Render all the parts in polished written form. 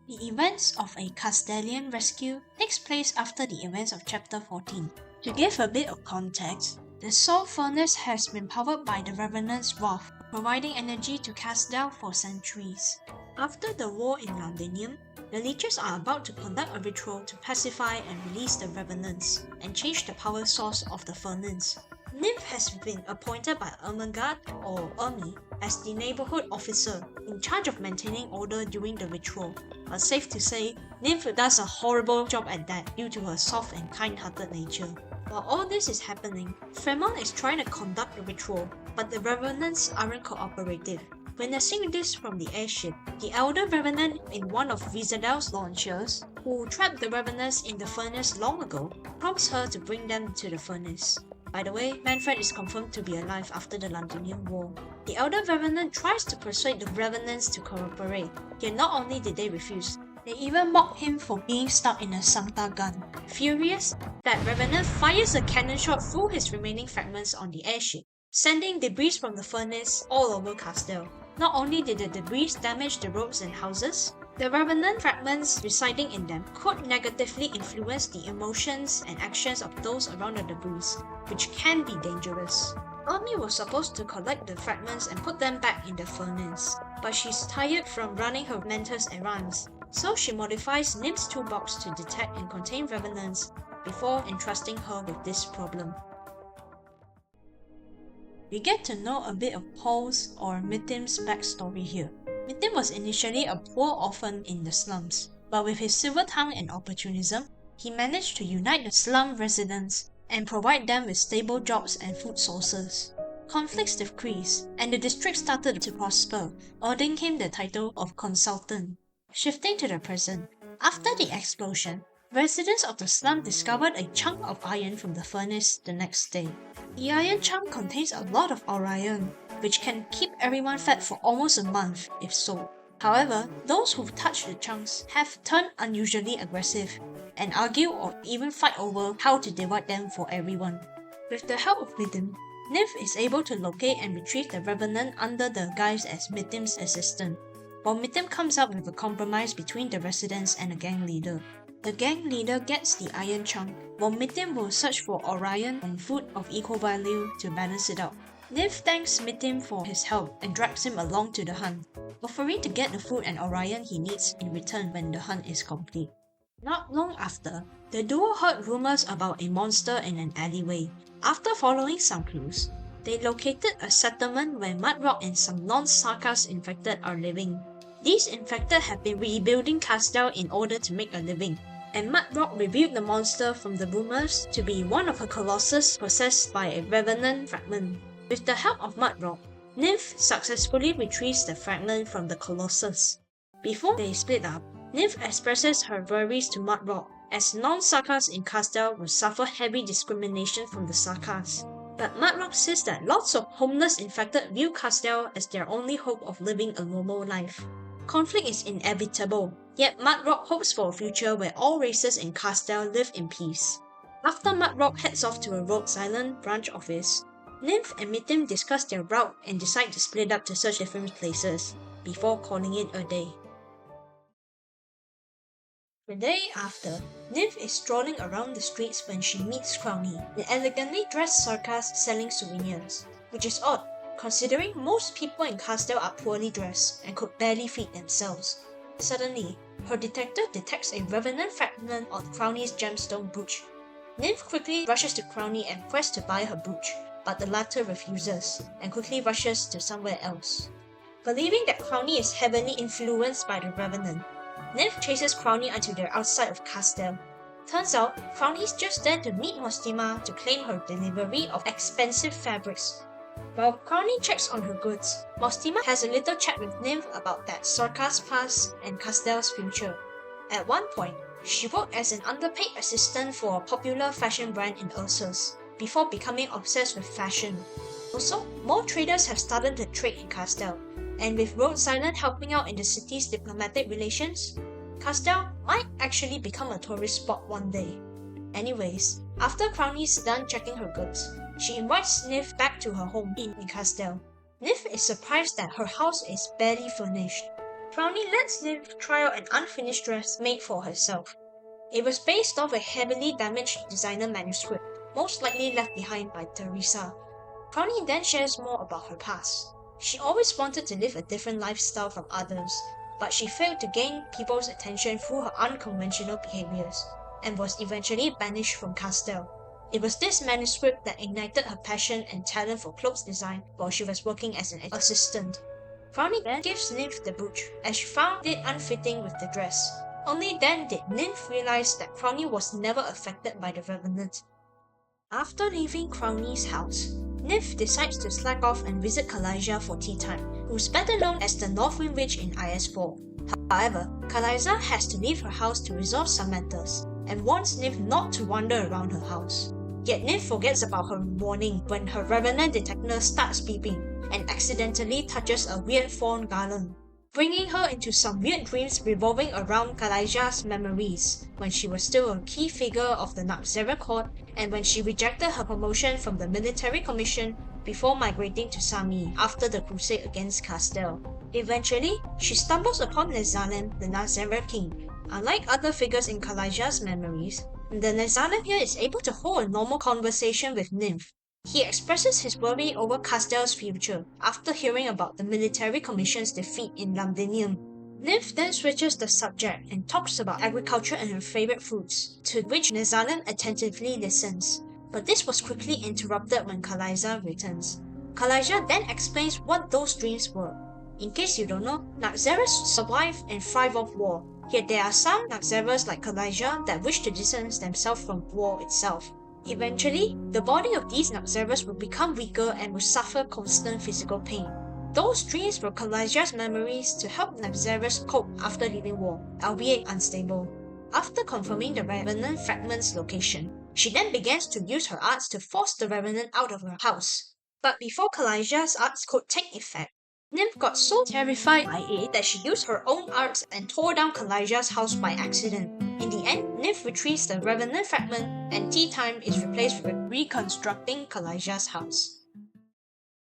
The events of a Kazdelian rescue takes place after the events of chapter 14. To give a bit of context, the Soul Furnace has been powered by the Revenant's wrath, providing energy to Kazdel for centuries. After the war in Londinium, the Liches are about to conduct a ritual to pacify and release the Revenants, and change the power source of the furnace. Nymph has been appointed by Ermengarde, or Ermi, as the neighborhood officer, in charge of maintaining order during the ritual. But safe to say, Nymph does a horrible job at that due to her soft and kind-hearted nature. While all this is happening, Fremont is trying to conduct the ritual, but the Revenants aren't cooperative. Witnessing this from the airship, the elder Revenant in one of wisadel's launchers, who trapped the Revenants in the furnace long ago, prompts her to bring them to the furnace. By the way, Manfred is confirmed to be alive after the Londinium War. The elder Revenant tries to persuade the Revenants to cooperate, yet not only did they refuse, they even mock him for being stuck in a Sancta gun. Furious, that Revenant fires a cannon shot through his remaining fragments on the airship, sending debris from the furnace all over Kazdel. Not only did the debris damage the roads and houses, the Revenant fragments residing in them could negatively influence the emotions and actions of those around the debris, which can be dangerous. Ermi was supposed to collect the fragments and put them back in the furnace, but she's tired from running her mentor's errands, so she modifies Nymph's toolbox to detect and contain Revenants before entrusting her with this problem. We get to know a bit of Paul's or mitm's backstory here. Mitm was initially a poor orphan in the slums, but with his silver tongue and opportunism, he managed to unite the slum residents and provide them with stable jobs and food sources. Conflicts decreased, and the district started to prosper, earning him the title of consultant. Shifting to the present, after the explosion, residents of the slum discovered a chunk of iron from the furnace the next day. The iron chunk contains a lot of orion, which can keep everyone fed for almost a month if sold. However, those who touch the chunks have turned unusually aggressive and argue or even fight over how to divide them for everyone. With the help of mitm, Nymph is able to locate and retrieve the Revenant under the guise as mitm's assistant, while mitm comes up with a compromise between the residents and the gang leader. The gang leader gets the iron chunk, while mitm will search for orion and food of equal value to balance it out. Nymph thanks mitm for his help and drags him along to the hunt, offering to get the food and orion he needs in return when the hunt is complete. Not long after, the duo heard rumors about a monster in an alleyway. After following some clues, they located a settlement where Mudrock and some non-sarkaz infected are living. These infected have been rebuilding Kazdel in order to make a living, and Mudrock revealed the monster from the rumors to be one of her colossus possessed by a revenant fragment. With the help of Mudrock, Nymph successfully retrieves the fragment from the colossus. Before they split up, Nymph expresses her worries to Mudrock, as non-sarkaz in Kazdel will suffer heavy discrimination from the sarkaz. But Mudrock says that lots of homeless infected view Kazdel as their only hope of living a normal life. Conflict is inevitable, yet Mudrock hopes for a future where all races in Kazdel live in peace. After Mudrock heads off to a Rhodes Island branch office, Nymph and mitm discuss their route and decide to split up to search different places, before calling it a day. The day after, Nymph is strolling around the streets when she meets Crowny, an elegantly dressed sarkaz selling souvenirs, which is odd, considering most people in Kazdel are poorly dressed and could barely feed themselves. Suddenly, her detector detects a revenant fragment on Crowny's gemstone brooch. Nymph quickly rushes to Crowny and requests to buy her brooch, but the latter refuses, and quickly rushes to somewhere else. Believing that Crowny is heavily influenced by the Revenant, Nymph chases Crowny until they're outside of Kazdel. Turns out, Crowny's just there to meet Mostima to claim her delivery of expensive fabrics. While Crowny checks on her goods, Mostima has a little chat with Nymph about that sarkaz past and Kazdel's future. At one point, she worked as an underpaid assistant for a popular fashion brand in Ursus, before becoming obsessed with fashion. Also, more traders have started to trade in Kazdel, and with Rhodes Island helping out in the city's diplomatic relations, Kazdel might actually become a tourist spot one day. Anyways, after Crowny's done checking her goods, she invites Nymph back to her home in Kazdel. Nymph is surprised that her house is barely furnished. Crowny lets Nymph try out an unfinished dress made for herself. It was based off a heavily damaged designer manuscript, most likely left behind by Teresa. Crowny then shares more about her past. She always wanted to live a different lifestyle from others, but she failed to gain people's attention through her unconventional behaviors, and was eventually banished from Kazdel. It was this manuscript that ignited her passion and talent for clothes design while she was working as an assistant. Crowny then gives Nymph the brooch, as she found it unfitting with the dress. Only then did Nymph realize that Crowny was never affected by the revenant. After leaving Crowny's house, Nymph decides to slack off and visit Kalijah for tea time, who's better known as the Northwind Witch in IS4. However, Kalijah has to leave her house to resolve some matters, and warns Nymph not to wander around her house. Yet Nymph forgets about her warning when her revenant detector starts beeping and accidentally touches a weird fawn garland, bringing her into some weird dreams revolving around Kalijah's memories when she was still a key figure of the Naxxraria court and when she rejected her promotion from the military commission before migrating to Sami after the crusade against Kazdel. Eventually, she stumbles upon Nezalem, the Naxxraria king. Unlike other figures in Kalijah's memories, the Nezalem here is able to hold a normal conversation with Nymph. He expresses his worry over Kazdel's future after hearing about the military commission's defeat in Llandinium. Nymph then switches the subject and talks about agriculture and her favorite foods, to which Nezalem attentively listens. But this was quickly interrupted when Kalijah returns. Kalijah then explains what those dreams were. In case you don't know, Naxxrarians survive and thrive off war, yet there are some Naxxrarians like Kalijah that wish to distance themselves from war itself. Eventually, the body of these Naxxrarians will become weaker and will suffer constant physical pain. Those dreams were Kalijah's memories to help Naxxrarians cope after leaving war, albeit unstable. After confirming the Revenant fragment's location, she then begins to use her arts to force the Revenant out of her house. But before Kalijah's arts could take effect, Nymph got so terrified by it that she used her own arts and tore down Kalijah's house by accident. In the end, Nymph retrieves the Revenant fragment and tea time is replaced with reconstructing Kalijah's house.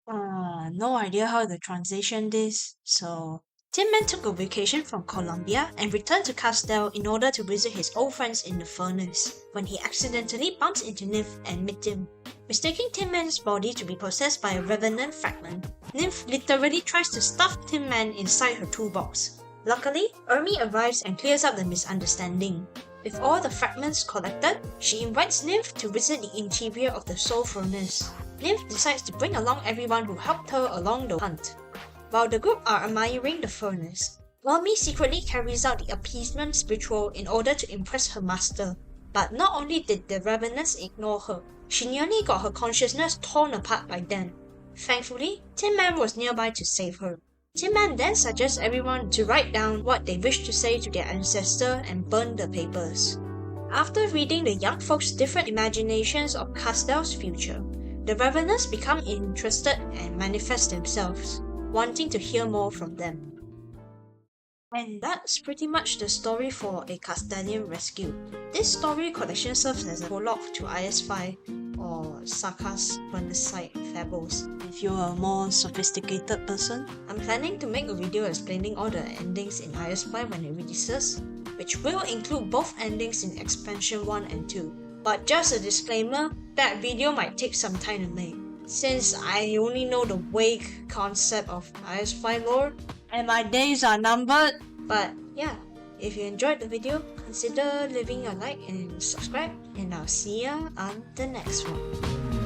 No idea how to translation this, so Tin Man took a vacation from Colombia and returned to Kazdel in order to visit his old friends in the furnace, when he accidentally bumps into Nymph and mitm. Mistaking Tin Man's body to be possessed by a Revenant fragment, Nymph literally tries to stuff Tin Man inside her toolbox. Luckily, Ermi arrives and clears up the misunderstanding. With all the fragments collected, she invites Nymph to visit the interior of the soul furnace. Nymph decides to bring along everyone who helped her along the hunt. While the group are admiring the furnace, Ermi secretly carries out the appeasement ritual in order to impress her master. But not only did the Revenants ignore her, she nearly got her consciousness torn apart by them. Thankfully, Tin Man was nearby to save her. Tin Man then suggests everyone to write down what they wish to say to their ancestor and burn the papers. After reading the young folks' different imaginations of Kazdel's future, the Revenants become interested and manifest themselves, wanting to hear more from them. And that's pretty much the story for A Kazdelian Rescue. This story collection serves as a prologue to IS5 or Sarkaz Site Fables. If you're a more sophisticated person, I'm planning to make a video explaining all the endings in IS5 when it releases, which will include both endings in expansion 1 and 2. But just a disclaimer, that video might take some time to make, since I only know the vague concept of IS5 lore, and my days are numbered. But yeah, if you enjoyed the video, consider leaving a like and subscribe, and I'll see ya on the next one.